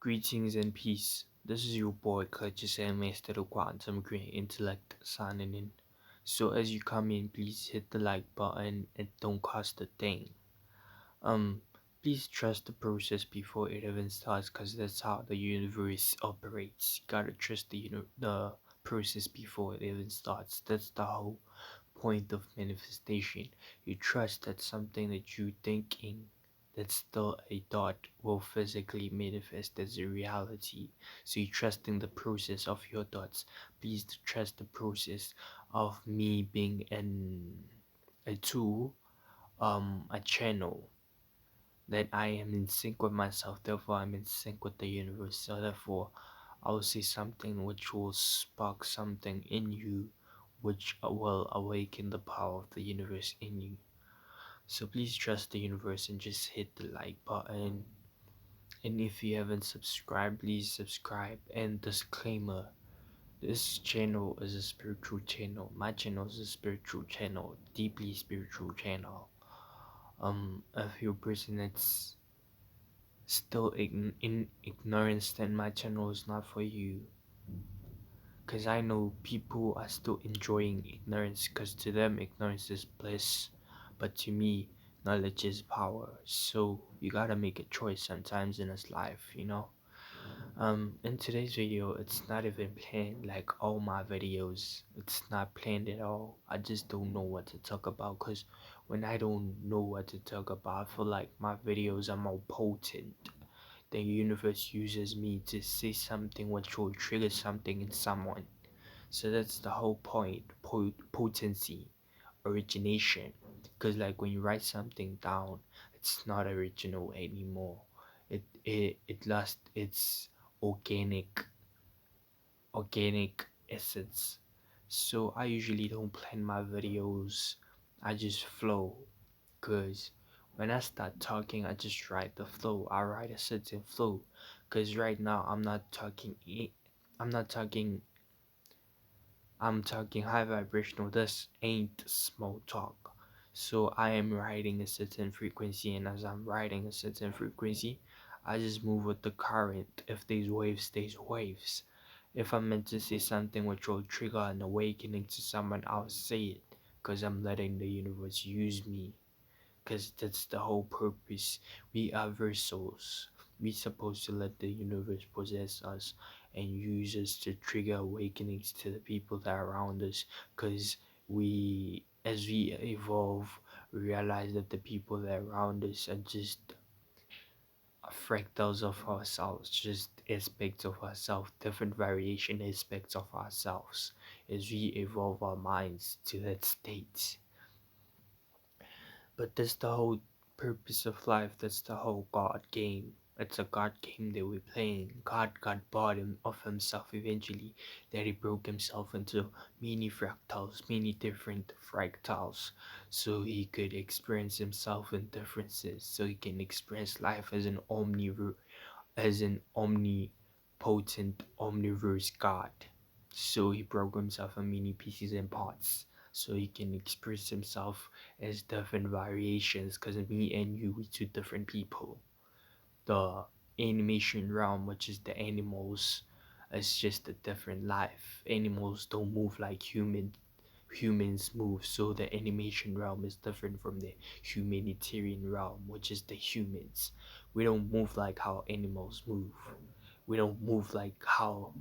Greetings and peace. This is your boy Clutches and Master of Quantum Green Intellect signing in. So as you come in, please hit the like button. It don't cost a thing. Um, please trust the process before it even starts, cause that's how the universe operates. You gotta trust the process before it even starts. That's the whole point of manifestation. You trust that something that you thinking that's still a thought will physically manifest as a reality. So you trust in the process of your thoughts. Please trust the process of me being a tool, a channel that I am in sync with myself, therefore I'm in sync with the universe. So therefore I will say something which will spark something in you which will awaken the power of the universe in you. So please trust the universe and just hit the like button. And if you haven't subscribed, please subscribe. And disclaimer, this channel is a spiritual channel. My channel is a spiritual channel, deeply spiritual channel. If you're a person that's still in ignorance, then my channel is not for you. Because I know people are still enjoying ignorance, because to them ignorance is bliss, but to me knowledge is power. So you gotta make a choice sometimes in this life. In today's video, it's not even planned like all my videos. It's not planned at all. I just don't know what to talk about, because when I don't know what to talk about, I feel like my videos are more potent. The universe uses me to say something which will trigger something in someone. So that's the whole point. Potency, origination. Because like when you write something down, it's not original anymore. It lost its organic organic essence. So I usually don't plan my videos. I just flow. Cause when I start talking, I just write the flow. I write a certain flow. Cause right now I'm not talking I'm talking high vibrational. This ain't small talk. So I am writing a certain frequency, and as I'm writing a certain frequency, I just move with the current. If there's waves, there's waves. If I'm meant to say something which will trigger an awakening to someone, I'll say it. Because I'm letting the universe use me. Because that's the whole purpose. We are vessels. We supposed to let the universe possess us and use us to trigger awakenings to the people that are around us. Because as we evolve, we realize that the people that are around us are just fractals of ourselves, just aspects of ourselves, different variation aspects of ourselves. As we evolve our minds to that state. But that's the whole purpose of life. That's the whole God game. It's a God game that we're playing. God got bored of himself eventually, that he broke himself into many fractals, many different fractals, so he could experience himself in differences, so he can experience life as an omnipotent, omniverse God. So he broke himself in many pieces and parts so he can express himself as different variations, because me and you, we two different people. The animation realm, which is the animals, is just a different life. Animals don't move like humans move, so the animation realm is different from the humanitarian realm, which is the humans. We don't move like how animals move. We don't move like how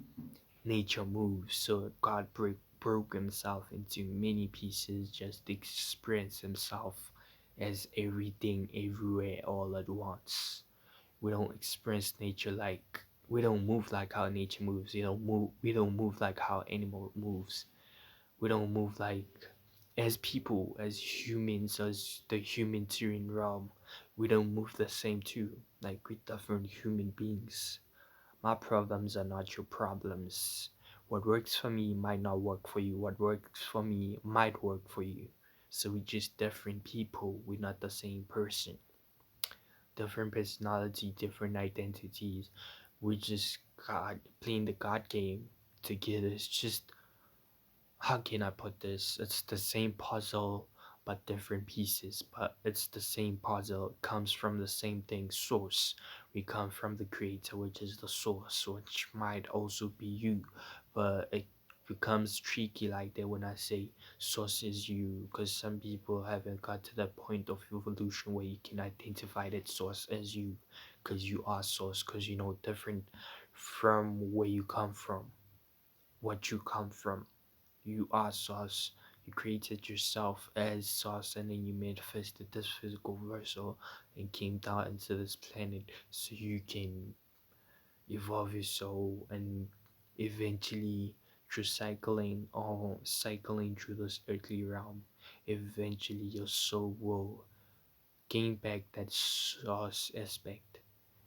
nature moves. So God broke himself into many pieces just to experience himself as everything everywhere all at once. We don't experience nature like we don't move like how nature moves. We don't move like how animal moves. We don't move like as people, as humans, as the humanitarian realm. We don't move the same too. Like with different human beings. My problems are not your problems. What works for me might not work for you. What works for me might work for you. So we're just different people. We're not the same person. Different personality, different identities. We just God playing the God game together. It's just, how can I put this? It's the same puzzle but different pieces. But it's the same puzzle. It comes from the same thing, source. We come from the creator, which is the source, which might also be you, but it becomes tricky like that when I say source is you, because some people haven't got to that point of evolution where you can identify that source as you, because you are source, because you know different from where you come from, what you come from. You are source. You created yourself as source, and then you manifested this physical vessel and came down into this planet so you can evolve your soul, and eventually through cycling or cycling through this earthly realm, eventually your soul will gain back that source aspect.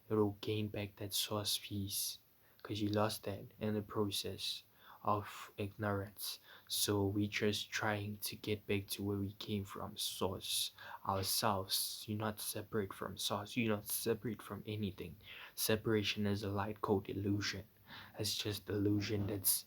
It will gain back that source piece because you lost that in the process of ignorance. So we just trying to get back to where we came from, source, ourselves. You're not separate from source. You're not separate from anything. Separation is a light code illusion. It's just illusion that's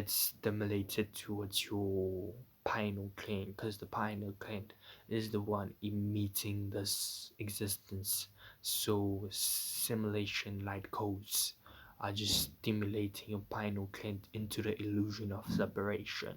stimulated towards your pineal gland, because the pineal gland is the one emitting this existence. So simulation light codes are just stimulating your pineal gland into the illusion of separation.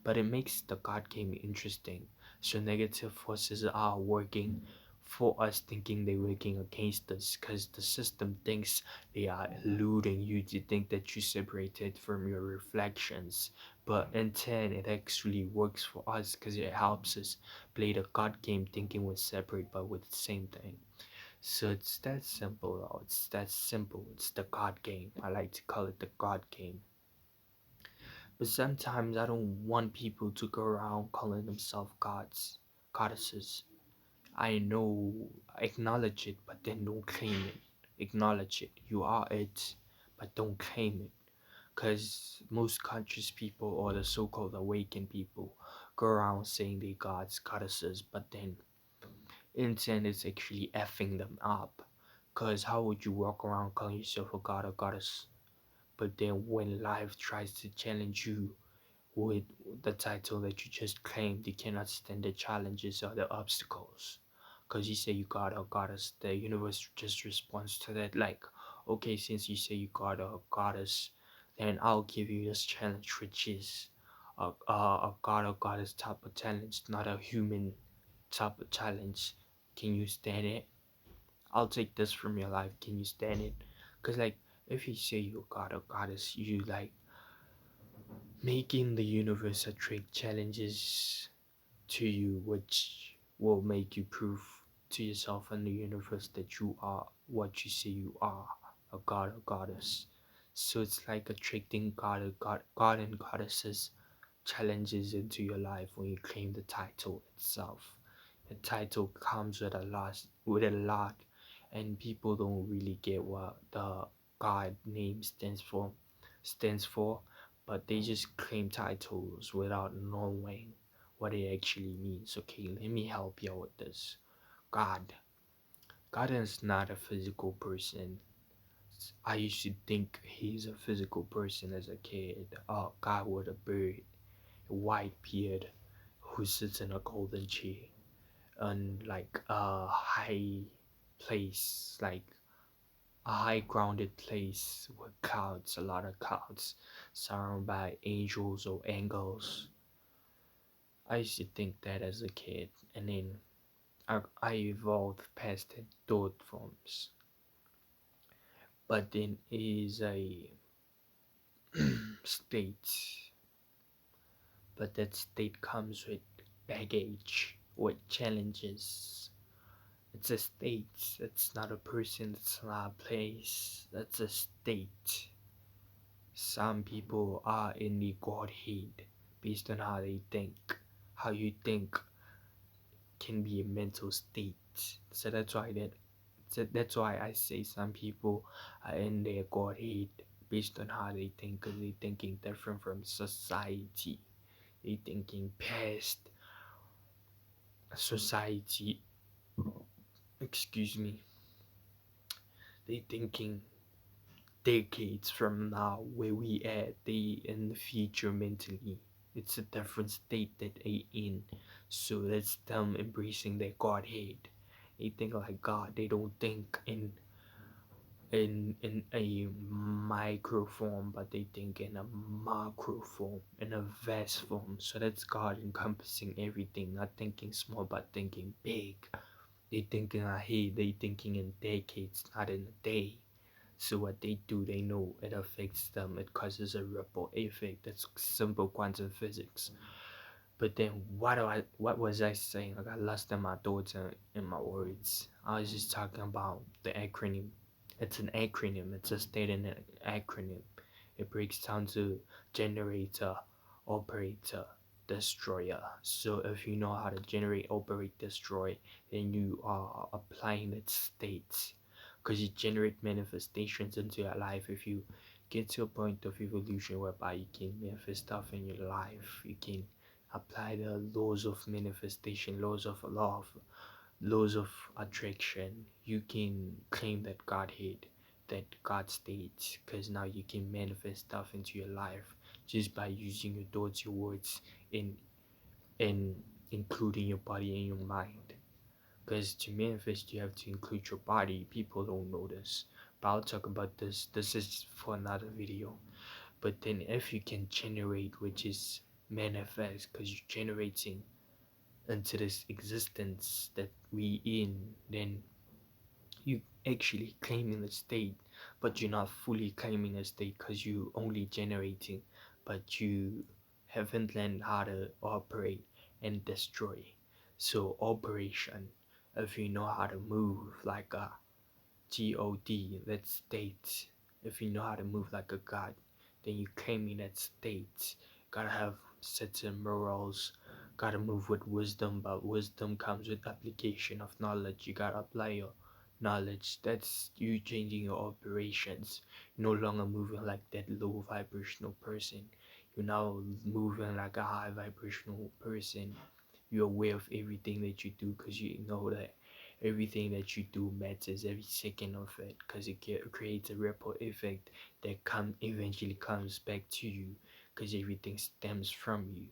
But it makes the card game interesting. So negative forces are working for us, thinking they're working against us, because the system thinks they are eluding you to think that you separated from your reflections. But in turn, it actually works for us because it helps us play the card game thinking we're separate but we're the same thing. So it's that simple, though. It's that simple. It's the card game. I like to call it the card game. But sometimes I don't want people to go around calling themselves gods, goddesses. I know, acknowledge it, but then don't claim it. Acknowledge it. You are it, but don't claim it. Because most conscious people or the so called awakened people go around saying they gods, goddesses, but then intent is actually effing them up. Because how would you walk around calling yourself a god or goddess, but then when life tries to challenge you with the title that you just claimed, you cannot stand the challenges or the obstacles? Because you say you got a goddess, the universe just responds to that like, okay, since you say you got a goddess, then I'll give you this challenge, which is a god or goddess type of challenge, not a human type of challenge. Can you stand it? I'll take this from your life. Can you stand it? Because like, if you say you got a goddess, you like making the universe attract challenges to you, which will make you prove to yourself and the universe that you are what you say you are, a god or goddess. So it's like attracting god and goddesses challenges into your life when you claim the title itself. The title comes with a lot, and people don't really get what the god name stands for, but they just claim titles without knowing what it actually means. Okay, let me help you with this. God. God is not a physical person. I used to think he's a physical person as a kid. Oh, God with a beard, a white beard, who sits in a golden chair, and like a high place, like a high grounded place with clouds, a lot of clouds, surrounded by angels or angels. I used to think that as a kid, and then I evolved past the thought forms. But then is a state, but that state comes with baggage, with challenges. It's a state, it's not a person, it's not a place, that's a state. Some people are in the Godhead based on how they think. How you think can be a mental state. So that's why I say some people are in their Godhead based on how they think, because they're thinking different from society. They thinking past society. Excuse me. They thinking decades from now where we at. They in the future mentally. It's a different state that they in. So that's them embracing their Godhead. They think like God. They don't think in in a micro form, but they think in a macro form, in a vast form. So that's God encompassing everything, not thinking small, but thinking big. They thinking ahead, they thinking in decades, not in a day. So what they do, they know it affects them. It causes a ripple effect. That's simple quantum physics. But then what was I saying? I got lost in my thoughts and in my words. I was just talking about the acronym. It's an acronym. It's a stated an acronym. It breaks down to generator, operator, destroyer. So if you know how to generate, operate, destroy, then you are applying its states. Because you generate manifestations into your life. If you get to a point of evolution whereby you can manifest stuff in your life, you can apply the laws of manifestation, laws of attraction. You can claim that Godhead, that God states, because now you can manifest stuff into your life just by using your thoughts, your words, in in including your body and your mind. Because to manifest, you have to include your body. People don't know this, but I'll talk about this. This is for another video. But then, if you can generate, which is manifest, because you're generating into this existence that we in, then you actually claiming the state, but you're not fully claiming a state because you only generating, but you haven't learned how to operate and destroy. So operation, if you know how to move like a god, that state. If you know how to move like a god, then you claiming that state. Gotta have certain morals, gotta move with wisdom, but wisdom comes with application of knowledge. You gotta apply your knowledge. That's you changing your operations. You're no longer moving like that low vibrational person. You're now moving like a high vibrational person. You're aware of everything that you do because you know that everything that you do matters, every second of it, because it creates a ripple effect that eventually comes back to you because everything stems from you.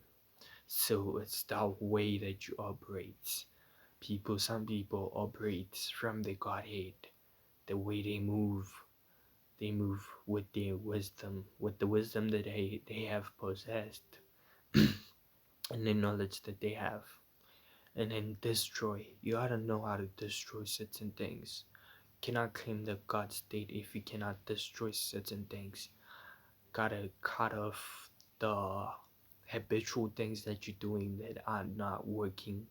So it's the way that you operate. Some people operate from the Godhead, the way they move with their wisdom, with the wisdom that they have possessed and the knowledge that they have. And then destroy. You gotta know how to destroy certain things. Cannot claim the God state if you cannot destroy certain things. Gotta cut off the habitual things that you're doing that are not working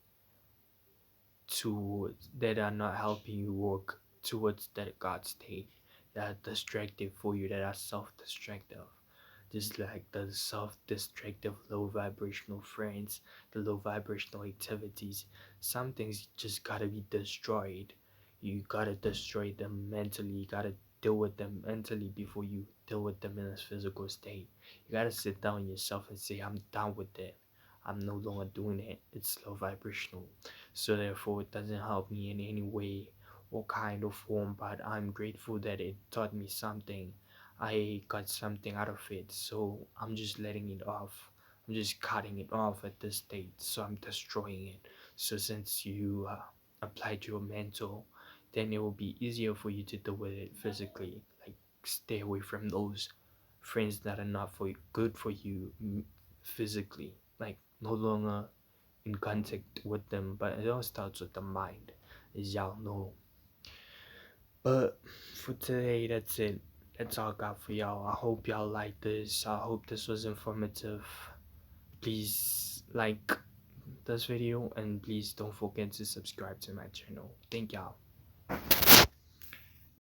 that are not helping you work towards that God state, that are destructive for you, that are self-destructive. Just like the self-destructive low vibrational friends, the low vibrational activities. Some things just gotta be destroyed. You gotta destroy them mentally. You gotta deal with them mentally before you deal with them in a physical state. You gotta sit down yourself and say, I'm done with it. I'm no longer doing it. It's low vibrational. So therefore it doesn't help me in any way or kind of form, but I'm grateful that it taught me something. I got something out of it, so I'm just letting it off. I'm just cutting it off at this state, so I'm destroying it. So since you applied your mental, then it will be easier for you to deal with it physically. Like stay away from those friends that are not good for you physically. Like no longer in contact with them, but it all starts with the mind, as y'all know. But for today, that's it. That's all I got for y'all. I hope y'all like this. I hope this was informative. Please like this video and please don't forget to subscribe to my channel. Thank y'all.